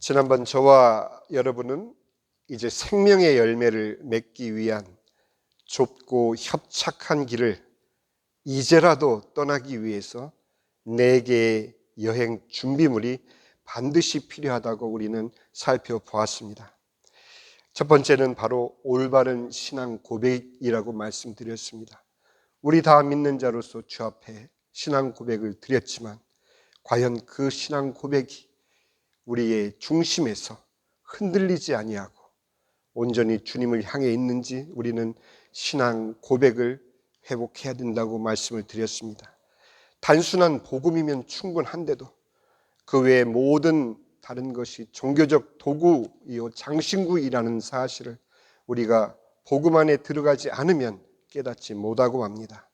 지난번 저와 여러분은 이제 생명의 열매를 맺기 위한 좁고 협착한 길을 이제라도 떠나기 위해서 4개의 여행 준비물이 반드시 필요하다고 우리는 살펴보았습니다. 첫 번째는 바로 올바른 신앙 고백이라고 말씀드렸습니다. 우리 다 믿는 자로서 주 앞에 신앙 고백을 드렸지만 과연 그 신앙 고백이 우리의 중심에서 흔들리지 아니하고 온전히 주님을 향해 있는지 우리는 신앙 고백을 회복해야 된다고 말씀을 드렸습니다. 단순한 복음이면 충분한데도 그 외에 모든 다른 것이 종교적 도구이요 장신구이라는 사실을 우리가 복음 안에 들어가지 않으면 깨닫지 못하고 합니다.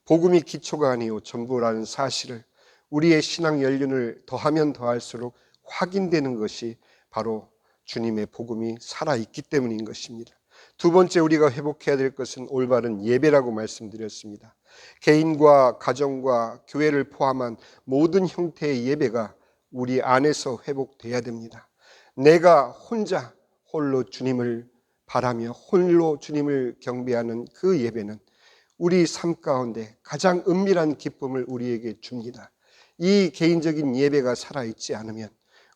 복음이 기초가 아니요 전부라는 사실을 우리의 신앙 연륜을 더하면 더할수록 확인되는 것이 바로 주님의 복음이 살아있기 때문인 것입니다. 두 번째 우리가 회복해야 될 것은 올바른 예배라고 말씀드렸습니다. 개인과 가정과 교회를 포함한 모든 형태의 예배가 우리 안에서 회복돼야 됩니다. 내가 혼자 홀로 주님을 바라며 홀로 주님을 경배하는 그 예배는 우리 삶 가운데 가장 은밀한 기쁨을 우리에게 줍니다. 이 개인적인 예배가 살아있지 않으면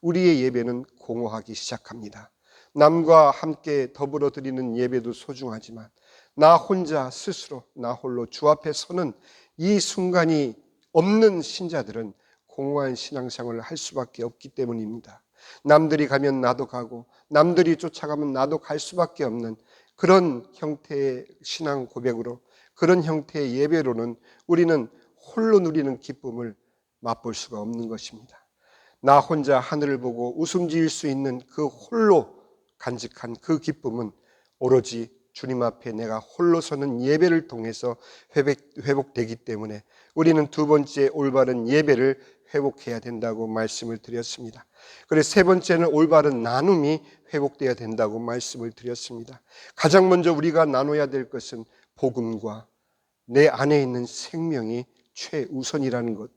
우리의 예배는 공허하기 시작합니다. 남과 함께 더불어 드리는 예배도 소중하지만 나 혼자 스스로 나 홀로 주 앞에 서는 이 순간이 없는 신자들은 공허한 신앙생활을 할 수밖에 없기 때문입니다. 남들이 가면 나도 가고 남들이 쫓아가면 나도 갈 수밖에 없는 그런 형태의 신앙 고백으로 그런 형태의 예배로는 우리는 홀로 누리는 기쁨을 맛볼 수가 없는 것입니다. 나 혼자 하늘을 보고 웃음 지을 수 있는 그 홀로 간직한 그 기쁨은 오로지 주님 앞에 내가 홀로 서는 예배를 통해서 회복되기 때문에 우리는 두 번째 올바른 예배를 회복해야 된다고 말씀을 드렸습니다. 그리고 세 번째는 올바른 나눔이 회복되어야 된다고 말씀을 드렸습니다. 가장 먼저 우리가 나눠야 될 것은 복음과 내 안에 있는 생명이 최우선이라는 것.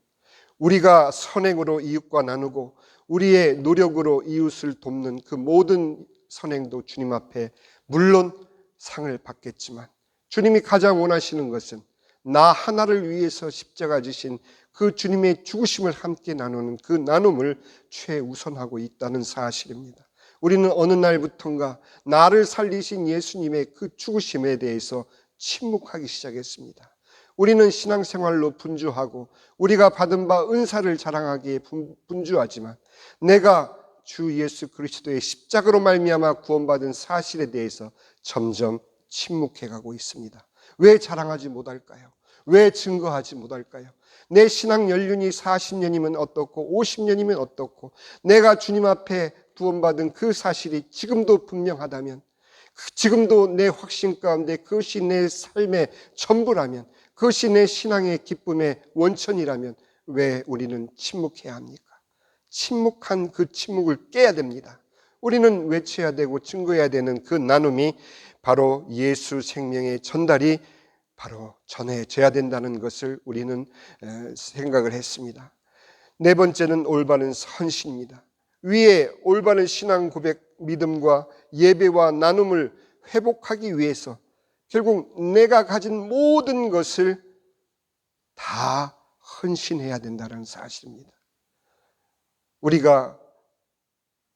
우리가 선행으로 이웃과 나누고 우리의 노력으로 이웃을 돕는 그 모든 선행도 주님 앞에 물론 상을 받겠지만 주님이 가장 원하시는 것은 나 하나를 위해서 십자가 지신 그 주님의 죽으심을 함께 나누는 그 나눔을 최우선하고 있다는 사실입니다. 우리는 어느 날부턴가 나를 살리신 예수님의 그 죽으심에 대해서 침묵하기 시작했습니다. 우리는 신앙생활로 분주하고 우리가 받은 바 은사를 자랑하기에 분주하지만 내가 주 예수 그리스도의 십자가로 말미암아 구원받은 사실에 대해서 점점 침묵해가고 있습니다. 왜 자랑하지 못할까요? 왜 증거하지 못할까요? 내 신앙 연륜이 40년이면 어떻고 50년이면 어떻고 내가 주님 앞에 구원받은 그 사실이 지금도 분명하다면 지금도 내 확신 가운데 그것이 내 삶의 전부라면 그것이 내 신앙의 기쁨의 원천이라면 왜 우리는 침묵해야 합니까? 침묵한 그 침묵을 깨야 됩니다. 우리는 외쳐야 되고 증거해야 되는 그 나눔이 바로 예수 생명의 전달이 바로 전해져야 된다는 것을 우리는 생각을 했습니다. 네 번째는 올바른 헌신입니다. 위에 올바른 신앙 고백, 믿음과 예배와 나눔을 회복하기 위해서 결국 내가 가진 모든 것을 다 헌신해야 된다는 사실입니다. 우리가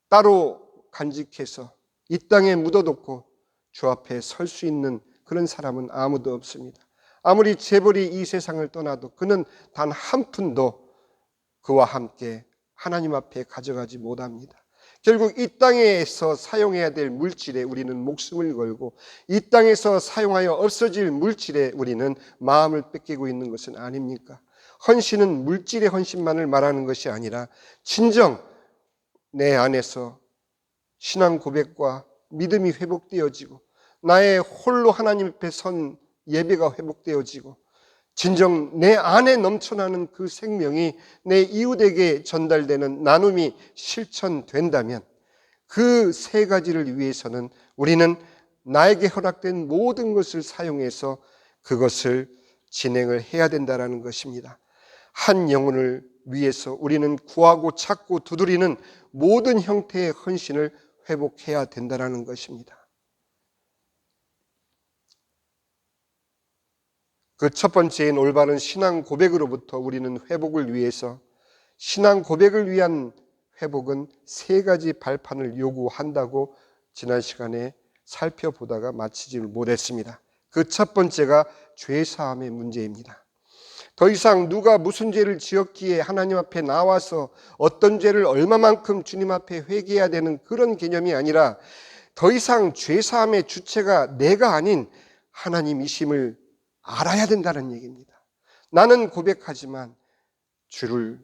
따로 간직해서 이 땅에 묻어놓고 주 앞에 설 수 있는 그런 사람은 아무도 없습니다. 아무리 재벌이 이 세상을 떠나도 그는 단 한 푼도 그와 함께 하나님 앞에 가져가지 못합니다. 결국 이 땅에서 사용해야 될 물질에 우리는 목숨을 걸고 이 땅에서 사용하여 없어질 물질에 우리는 마음을 뺏기고 있는 것은 아닙니까? 헌신은 물질의 헌신만을 말하는 것이 아니라 진정 내 안에서 신앙 고백과 믿음이 회복되어지고 나의 홀로 하나님 앞에 선 예배가 회복되어지고 진정 내 안에 넘쳐나는 그 생명이 내 이웃에게 전달되는 나눔이 실천된다면 그 세 가지를 위해서는 우리는 나에게 허락된 모든 것을 사용해서 그것을 진행을 해야 된다는 것입니다. 한 영혼을 위해서 우리는 구하고 찾고 두드리는 모든 형태의 헌신을 회복해야 된다는 것입니다. 그 첫 번째인 올바른 신앙 고백으로부터 우리는 회복을 위해서, 신앙 고백을 위한 회복은 세 가지 발판을 요구한다고 지난 시간에 살펴보다가 마치지 못했습니다. 그 첫 번째가 죄사함의 문제입니다. 더 이상 누가 무슨 죄를 지었기에 하나님 앞에 나와서 어떤 죄를 얼마만큼 주님 앞에 회개해야 되는 그런 개념이 아니라, 더 이상 죄사함의 주체가 내가 아닌 하나님이심을 알아야 된다는 얘기입니다. 나는 고백하지만 주를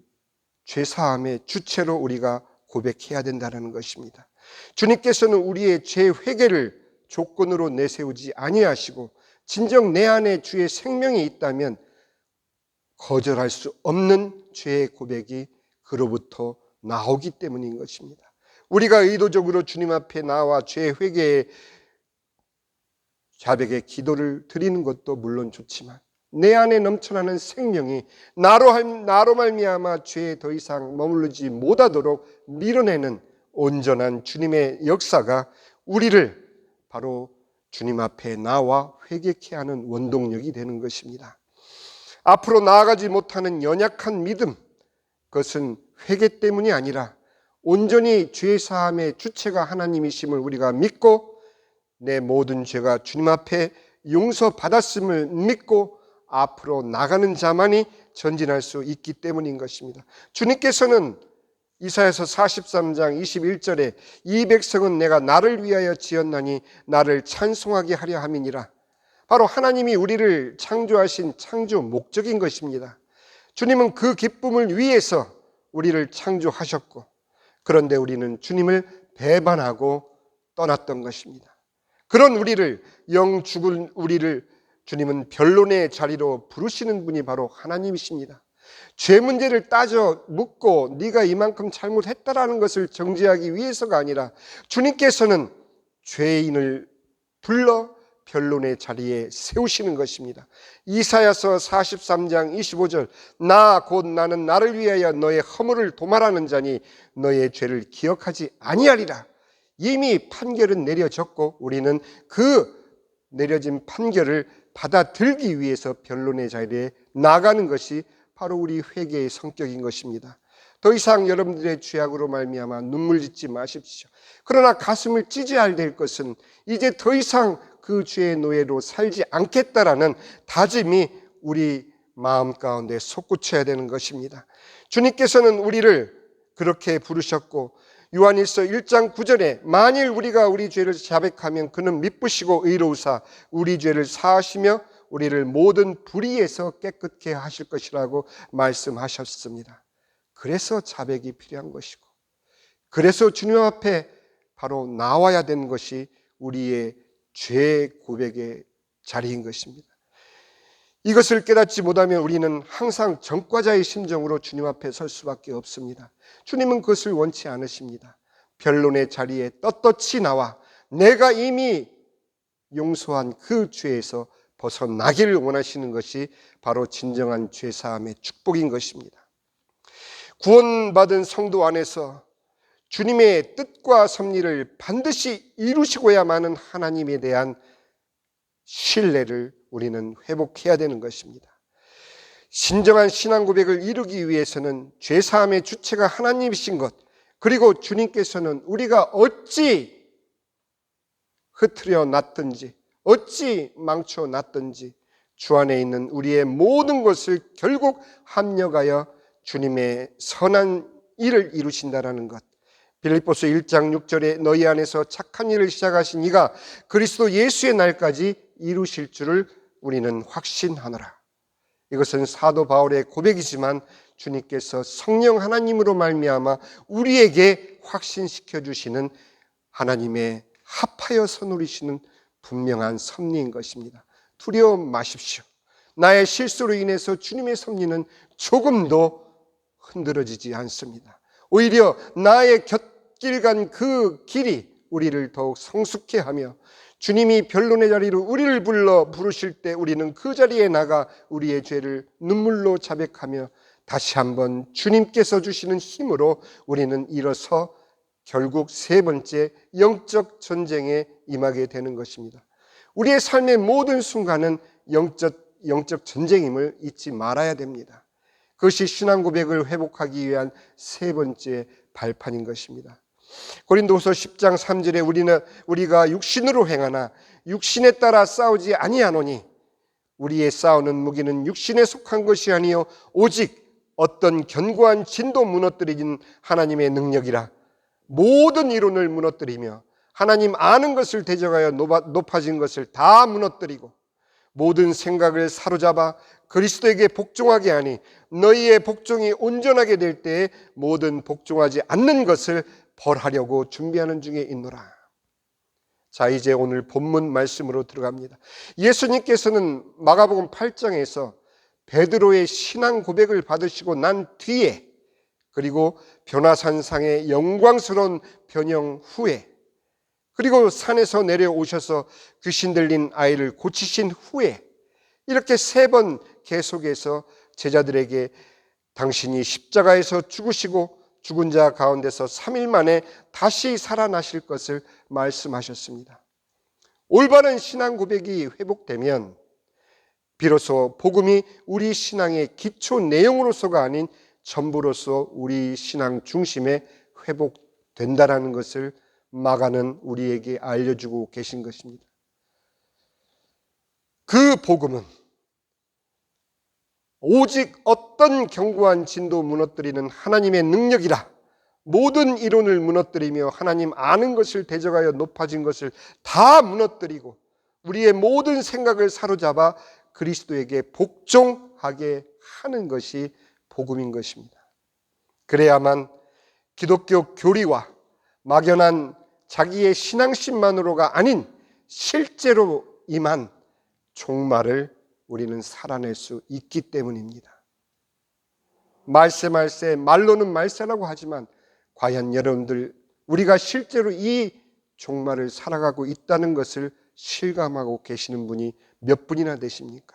죄사함의 주체로 우리가 고백해야 된다는 것입니다. 주님께서는 우리의 죄 회개를 조건으로 내세우지 아니하시고 진정 내 안에 주의 생명이 있다면 거절할 수 없는 죄의 고백이 그로부터 나오기 때문인 것입니다. 우리가 의도적으로 주님 앞에 나와 죄 회개의 자백의 기도를 드리는 것도 물론 좋지만, 내 안에 넘쳐나는 생명이 나로 말미암아 죄에 더 이상 머무르지 못하도록 밀어내는 온전한 주님의 역사가 우리를 바로 주님 앞에 나와 회개케 하는 원동력이 되는 것입니다. 앞으로 나아가지 못하는 연약한 믿음, 그것은 회개 때문이 아니라 온전히 죄사함의 주체가 하나님이심을 우리가 믿고 내 모든 죄가 주님 앞에 용서받았음을 믿고 앞으로 나가는 자만이 전진할 수 있기 때문인 것입니다. 주님께서는 이사야서 43장 21절에 이 백성은 내가 나를 위하여 지었나니 나를 찬송하게 하려 함이니라. 바로 하나님이 우리를 창조하신 창조 목적인 것입니다. 주님은 그 기쁨을 위해서 우리를 창조하셨고, 그런데 우리는 주님을 배반하고 떠났던 것입니다. 그런 우리를, 영 죽은 우리를 주님은 변론의 자리로 부르시는 분이 바로 하나님이십니다. 죄 문제를 따져 묻고 네가 이만큼 잘못했다라는 것을 정죄하기 위해서가 아니라 주님께서는 죄인을 불러 변론의 자리에 세우시는 것입니다. 이사야서 43장 25절 나 곧 나는 나를 위하여 너의 허물을 도말하는 자니 너의 죄를 기억하지 아니하리라. 이미 판결은 내려졌고 우리는 그 내려진 판결을 받아들기 위해서 변론의 자리에 나가는 것이 바로 우리 회개의 성격인 것입니다. 더 이상 여러분들의 죄악으로 말미암아 눈물 짓지 마십시오. 그러나 가슴을 찢어야 될 것은 이제 더 이상 그 죄의 노예로 살지 않겠다라는 다짐이 우리 마음 가운데 솟구쳐야 되는 것입니다. 주님께서는 우리를 그렇게 부르셨고 요한일서 1장 9절에 만일 우리가 우리 죄를 자백하면 그는 미쁘시고 의로우사 우리 죄를 사하시며 우리를 모든 불의에서 깨끗게 하실 것이라고 말씀하셨습니다. 그래서 자백이 필요한 것이고, 그래서 주님 앞에 바로 나와야 되는 것이 우리의 죄 고백의 자리인 것입니다. 이것을 깨닫지 못하면 우리는 항상 전과자의 심정으로 주님 앞에 설 수밖에 없습니다. 주님은 그것을 원치 않으십니다. 변론의 자리에 떳떳이 나와 내가 이미 용서한 그 죄에서 벗어나기를 원하시는 것이 바로 진정한 죄사함의 축복인 것입니다. 구원받은 성도 안에서 주님의 뜻과 섭리를 반드시 이루시고야만은 하나님에 대한 신뢰를 우리는 회복해야 되는 것입니다. 진정한 신앙 고백을 이루기 위해서는 죄사함의 주체가 하나님이신 것, 그리고 주님께서는 우리가 어찌 흐트려 놨든지 어찌 망쳐 놨든지 주 안에 있는 우리의 모든 것을 결국 합력하여 주님의 선한 일을 이루신다라는 것. 빌립보서 1장 6절에 너희 안에서 착한 일을 시작하신 이가 그리스도 예수의 날까지 이루실 줄을 우리는 확신하노라. 이것은 사도 바울의 고백이지만 주님께서 성령 하나님으로 말미암아 우리에게 확신시켜 주시는 하나님의 합하여서 누리시는 분명한 섭리인 것입니다. 두려워 마십시오. 나의 실수로 인해서 주님의 섭리는 조금도 흔들어지지 않습니다. 오히려 나의 곁길 간 그 길이 우리를 더욱 성숙해 하며 주님이 변론의 자리로 우리를 불러 부르실 때 우리는 그 자리에 나가 우리의 죄를 눈물로 자백하며 다시 한번 주님께서 주시는 힘으로 우리는 일어서 결국 세 번째 영적 전쟁에 임하게 되는 것입니다. 우리의 삶의 모든 순간은 영적 전쟁임을 잊지 말아야 됩니다. 그것이 신앙 고백을 회복하기 위한 세 번째 발판인 것입니다. 고린도후서 10장 3절에 우리가 육신으로 행하나 육신에 따라 싸우지 아니하노니 우리의 싸우는 무기는 육신에 속한 것이 아니요 오직 어떤 견고한 진도 무너뜨리는 하나님의 능력이라. 모든 이론을 무너뜨리며 하나님 아는 것을 대적하여 높아진 것을 다 무너뜨리고 모든 생각을 사로잡아 그리스도에게 복종하게 하니 너희의 복종이 온전하게 될 때에 모든 복종하지 않는 것을 벌하려고 준비하는 중에 있노라. 자, 이제 오늘 본문 말씀으로 들어갑니다. 예수님께서는 마가복음 8장에서 베드로의 신앙 고백을 받으시고 난 뒤에, 그리고 변화산상의 영광스러운 변형 후에, 그리고 산에서 내려오셔서 귀신 들린 아이를 고치신 후에, 이렇게 세 번 계속해서 제자들에게 당신이 십자가에서 죽으시고 죽은 자 가운데서 3일 만에 다시 살아나실 것을 말씀하셨습니다. 올바른 신앙 고백이 회복되면 비로소 복음이 우리 신앙의 기초 내용으로서가 아닌 전부로서 우리 신앙 중심에 회복된다라는 것을 마가는 우리에게 알려주고 계신 것입니다. 그 복음은 오직 어떤 견고한 진도 무너뜨리는 하나님의 능력이라. 모든 이론을 무너뜨리며 하나님 아는 것을 대적하여 높아진 것을 다 무너뜨리고 우리의 모든 생각을 사로잡아 그리스도에게 복종하게 하는 것이 복음인 것입니다. 그래야만 기독교 교리와 막연한 자기의 신앙심만으로가 아닌 실제로 임한 종말을 우리는 살아낼 수 있기 때문입니다. 말세 말로는 말세라고 하지만 과연 여러분들 우리가 실제로 이 종말을 살아가고 있다는 것을 실감하고 계시는 분이 몇 분이나 되십니까?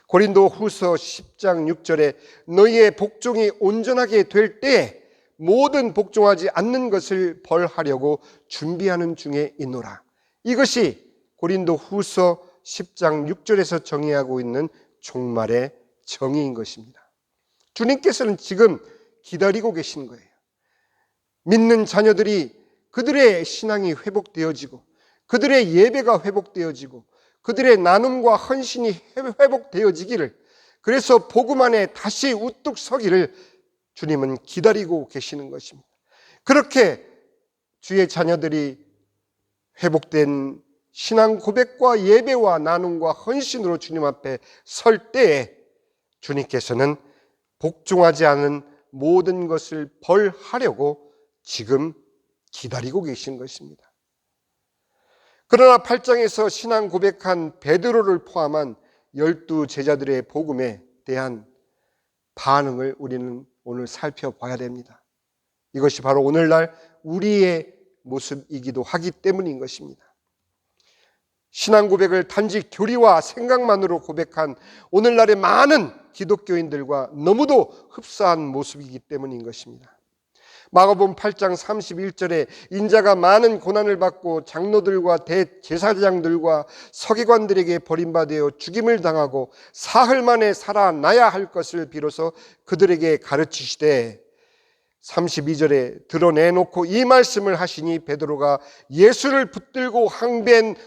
고린도후서 10장 6절에 너희의 복종이 온전하게 될 때 모든 복종하지 않는 것을 벌하려고 준비하는 중에 있노라. 이것이 고린도후서 10장 6절에서 정의하고 있는 종말의 정의인 것입니다. 주님께서는 지금 기다리고 계신 거예요. 믿는 자녀들이 그들의 신앙이 회복되어지고 그들의 예배가 회복되어지고 그들의 나눔과 헌신이 회복되어지기를, 그래서 복음 안에 다시 우뚝 서기를 주님은 기다리고 계시는 것입니다. 그렇게 주의 자녀들이 회복된 신앙 고백과 예배와 나눔과 헌신으로 주님 앞에 설 때에 주님께서는 복종하지 않은 모든 것을 벌하려고 지금 기다리고 계신 것입니다. 그러나 8장에서 신앙 고백한 베드로를 포함한 12 제자들의 복음에 대한 반응을 우리는 오늘 살펴봐야 됩니다. 이것이 바로 오늘날 우리의 모습이기도 하기 때문인 것입니다. 신앙 고백을 단지 교리와 생각만으로 고백한 오늘날의 많은 기독교인들과 너무도 흡사한 모습이기 때문인 것입니다. 마가복음 8장 31절에 인자가 많은 고난을 받고 장로들과 대제사장들과 서기관들에게 버림받아 죽임을 당하고 사흘 만에 살아나야 할 것을 비로소 그들에게 가르치시되 32절에 드러내놓고 이 말씀을 하시니 베드로가 예수를 붙들고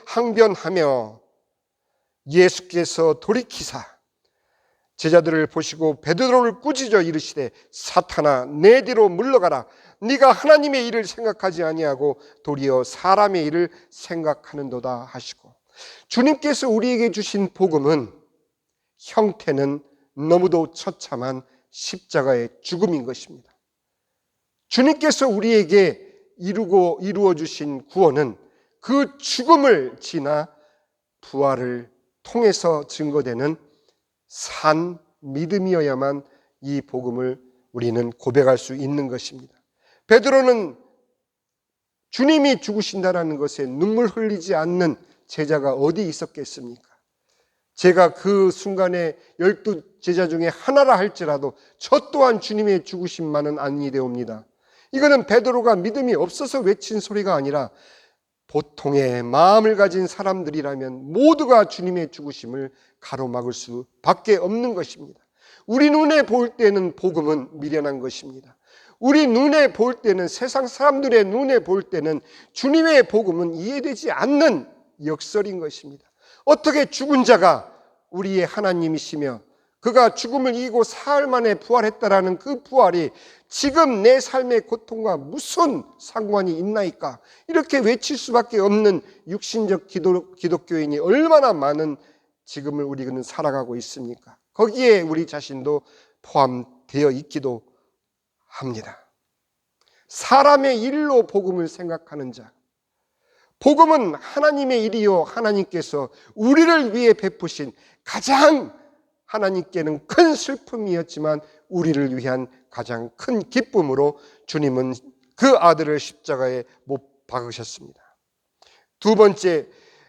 항변하며 예수께서 돌이키사 제자들을 보시고 베드로를 꾸짖어 이르시되 사탄아 내 뒤로 물러가라. 네가 하나님의 일을 생각하지 아니하고 도리어 사람의 일을 생각하는도다 하시고, 주님께서 우리에게 주신 복음은 형태는 너무도 처참한 십자가의 죽음인 것입니다. 주님께서 우리에게 이루어 주신 구원은 그 죽음을 지나 부활을 통해서 증거되는 산 믿음이어야만 이 복음을 우리는 고백할 수 있는 것입니다. 베드로는 주님이 죽으신다라는 것에 눈물 흘리지 않는 제자가 어디 있었겠습니까? 제가 그 순간에 12 제자 중에 하나라 할지라도 저 또한 주님의 죽으심만은 아니되옵니다. 이거는 베드로가 믿음이 없어서 외친 소리가 아니라 보통의 마음을 가진 사람들이라면 모두가 주님의 죽으심을 가로막을 수밖에 없는 것입니다. 우리 눈에 볼 때는 복음은 미련한 것입니다. 우리 눈에 볼 때는, 세상 사람들의 눈에 볼 때는 주님의 복음은 이해되지 않는 역설인 것입니다. 어떻게 죽은 자가 우리의 하나님이시며 그가 죽음을 이기고 사흘 만에 부활했다라는 그 부활이 지금 내 삶의 고통과 무슨 상관이 있나이까? 이렇게 외칠 수밖에 없는 육신적 기독교인이 얼마나 많은 지금을 우리는 살아가고 있습니까? 거기에 우리 자신도 포함되어 있기도 합니다. 사람의 일로 복음을 생각하는 자, 복음은 하나님의 일이요 하나님께서 우리를 위해 베푸신 가장 하나님께는 큰 슬픔이었지만 우리를 위한 가장 큰 기쁨으로 주님은 그 아들을 십자가에 못 박으셨습니다. 두 번째,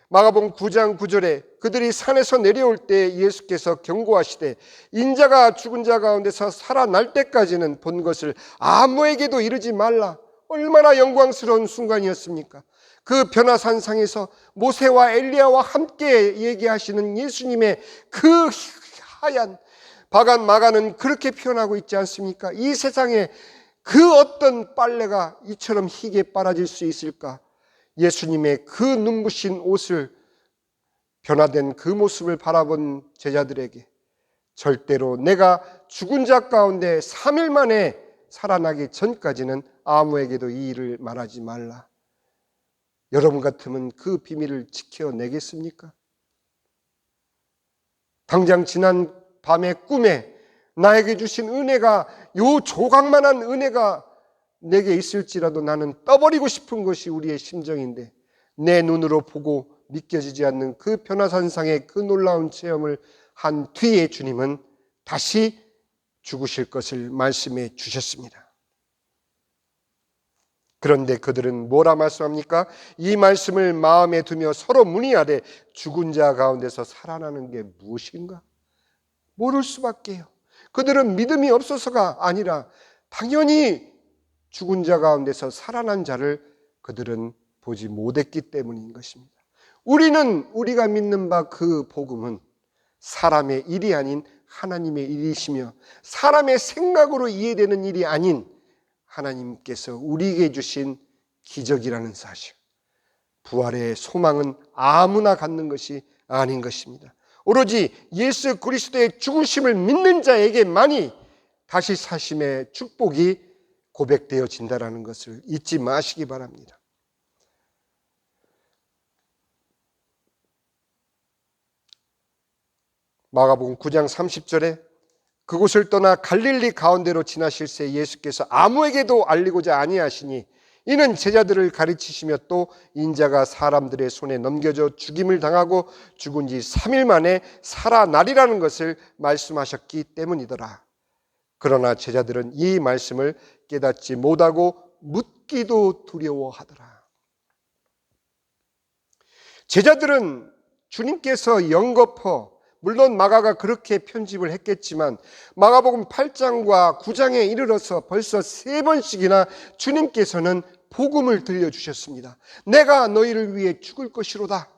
마가복음 9장 9절에 그들이 산에서 내려올 때 예수께서 경고하시되 인자가 죽은 자 가운데서 살아날 때까지는 본 것을 아무에게도 이르지 말라. 얼마나 영광스러운 순간이었습니까? 그 변화산상에서 모세와 엘리야와 함께 얘기하시는 예수님의 그 하얀 바간 마가는 그렇게 표현하고 있지 않습니까? 이 세상에 그 어떤 빨래가 이처럼 희게 빨아질 수 있을까? 예수님의 그 눈부신 옷을, 변화된 그 모습을 바라본 제자들에게 절대로 내가 죽은 자 가운데 3일 만에 살아나기 전까지는 아무에게도 이 일을 말하지 말라. 여러분 같으면 그 비밀을 지켜내겠습니까? 당장 지난 밤의 꿈에 나에게 주신 은혜가, 요 조각만한 은혜가 내게 있을지라도 나는 떠버리고 싶은 것이 우리의 심정인데, 내 눈으로 보고 믿겨지지 않는 그 변화산상의 그 놀라운 체험을 한 뒤에 주님은 다시 죽으실 것을 말씀해 주셨습니다. 그런데 그들은 뭐라 말씀합니까? 이 말씀을 마음에 두며 서로 문의하되 죽은 자 가운데서 살아나는 게 무엇인가? 모를 수밖에요. 그들은 믿음이 없어서가 아니라 당연히 죽은 자 가운데서 살아난 자를 그들은 보지 못했기 때문인 것입니다. 우리가 믿는 바 그 복음은 사람의 일이 아닌 하나님의 일이시며 사람의 생각으로 이해되는 일이 아닌 하나님께서 우리에게 주신 기적이라는 사실, 부활의 소망은 아무나 갖는 것이 아닌 것입니다. 오로지 예수 그리스도의 죽으심을 믿는 자에게만이 다시 사심의 축복이 고백되어진다는 것을 잊지 마시기 바랍니다. 마가복음 9장 30절에 그곳을 떠나 갈릴리 가운데로 지나실새 예수께서 아무에게도 알리고자 아니하시니 이는 제자들을 가르치시며 또 인자가 사람들의 손에 넘겨져 죽임을 당하고 죽은 지 3일 만에 살아나리라는 것을 말씀하셨기 때문이더라. 그러나 제자들은 이 말씀을 깨닫지 못하고 묻기도 두려워하더라. 제자들은 주님께서 영겁허, 물론 마가가 그렇게 편집을 했겠지만 마가복음 8장과 9장에 이르러서 벌써 3번씩이나 주님께서는 복음을 들려주셨습니다. 내가 너희를 위해 죽을 것이로다.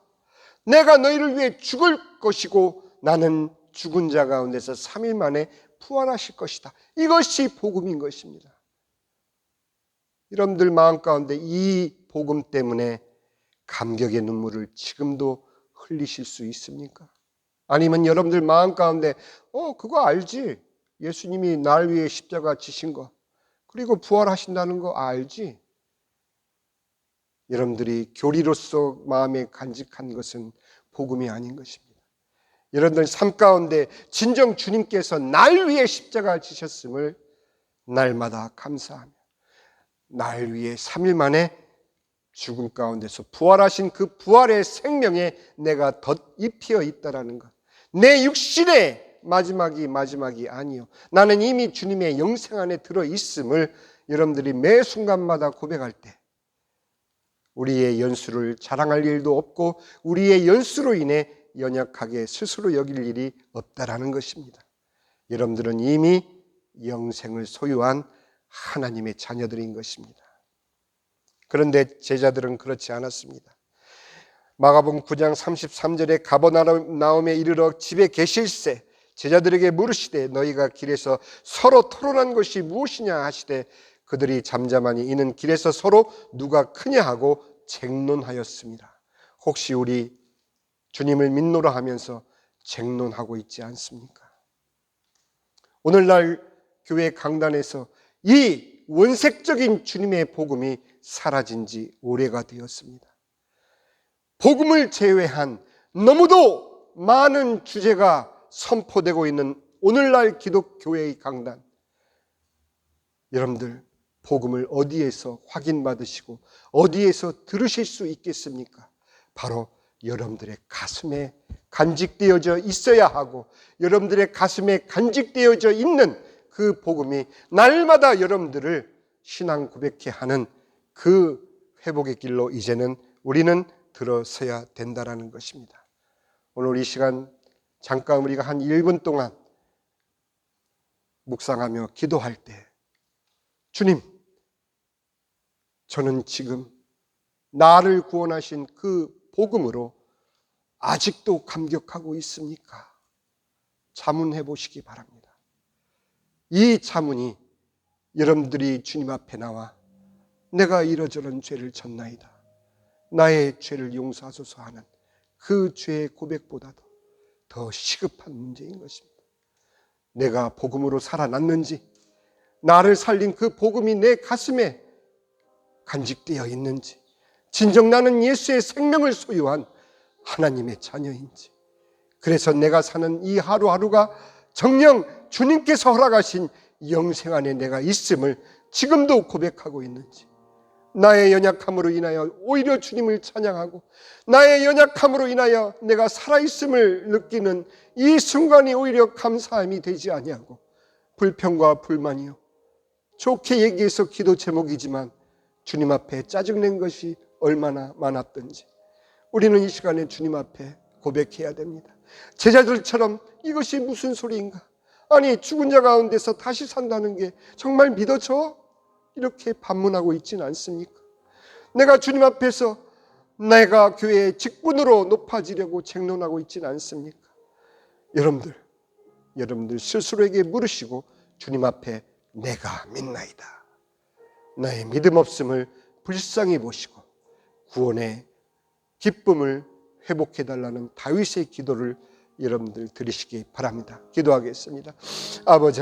내가 너희를 위해 죽을 것이고 나는 죽은 자 가운데서 3일 만에 부활하실 것이다. 이것이 복음인 것입니다. 여러분들 마음 가운데 이 복음 때문에 감격의 눈물을 지금도 흘리실 수 있습니까? 아니면 여러분들 마음 가운데 그거 알지? 예수님이 날 위해 십자가 지신 거, 그리고 부활하신다는 거 알지? 여러분들이 교리로서 마음에 간직한 것은 복음이 아닌 것입니다. 여러분들 삶 가운데 진정 주님께서 날 위해 십자가 지셨음을 날마다 감사하며 날 위해 3일 만에 죽음 가운데서 부활하신 그 부활의 생명에 내가 덧입혀 있다라는 것, 내 육신의 마지막이 아니요, 나는 이미 주님의 영생 안에 들어있음을 여러분들이 매 순간마다 고백할 때 우리의 연수를 자랑할 일도 없고 우리의 연수로 인해 연약하게 스스로 여길 일이 없다라는 것입니다. 여러분들은 이미 영생을 소유한 하나님의 자녀들인 것입니다. 그런데 제자들은 그렇지 않았습니다. 마가복음 9장 33절에 가버나움에 이르러 집에 계실새 제자들에게 물으시되 너희가 길에서 서로 토론한 것이 무엇이냐 하시되 그들이 잠잠하니 이는 길에서 서로 누가 크냐 하고 쟁론하였습니다. 혹시 우리 주님을 믿노라 하면서 쟁론하고 있지 않습니까? 오늘날 교회 강단에서 이 원색적인 주님의 복음이 사라진 지 오래가 되었습니다. 복음을 제외한 너무도 많은 주제가 선포되고 있는 오늘날 기독교회의 강단, 여러분들 복음을 어디에서 확인받으시고 어디에서 들으실 수 있겠습니까? 바로 여러분들의 가슴에 간직되어져 있어야 하고 여러분들의 가슴에 간직되어져 있는 그 복음이 날마다 여러분들을 신앙 고백케 하는 그 회복의 길로 이제는 우리는 들어서야 된다라는 것입니다. 오늘 이 시간 잠깐 우리가 한 1분 동안 묵상하며 기도할 때 주님, 저는 지금 나를 구원하신 그 복음으로 아직도 감격하고 있습니까? 자문해 보시기 바랍니다. 이 자문이 여러분들이 주님 앞에 나와 내가 이러저런 죄를 졌나이다, 나의 죄를 용서하소서 하는 그 죄의 고백보다도 더 시급한 문제인 것입니다. 내가 복음으로 살아났는지, 나를 살린 그 복음이 내 가슴에 간직되어 있는지, 진정 나는 예수의 생명을 소유한 하나님의 자녀인지, 그래서 내가 사는 이 하루하루가 정녕 주님께서 허락하신 영생 안에 내가 있음을 지금도 고백하고 있는지, 나의 연약함으로 인하여 오히려 주님을 찬양하고 나의 연약함으로 인하여 내가 살아있음을 느끼는 이 순간이 오히려 감사함이 되지 아니하고 불평과 불만이요, 좋게 얘기해서 기도 제목이지만 주님 앞에 짜증낸 것이 얼마나 많았던지 우리는 이 시간에 주님 앞에 고백해야 됩니다. 제자들처럼 이것이 무슨 소리인가? 아니 죽은 자 가운데서 다시 산다는 게 정말 믿어져? 이렇게 반문하고 있지는 않습니까? 내가 주님 앞에서 내가 교회의 직분으로 높아지려고 쟁론하고 있지는 않습니까? 여러분들 스스로에게 물으시고 주님 앞에 내가 믿나이다, 나의 믿음 없음을 불쌍히 보시고 구원의 기쁨을 회복해달라는 다윗의 기도를 여러분들 드리시기 바랍니다. 기도하겠습니다. 아버지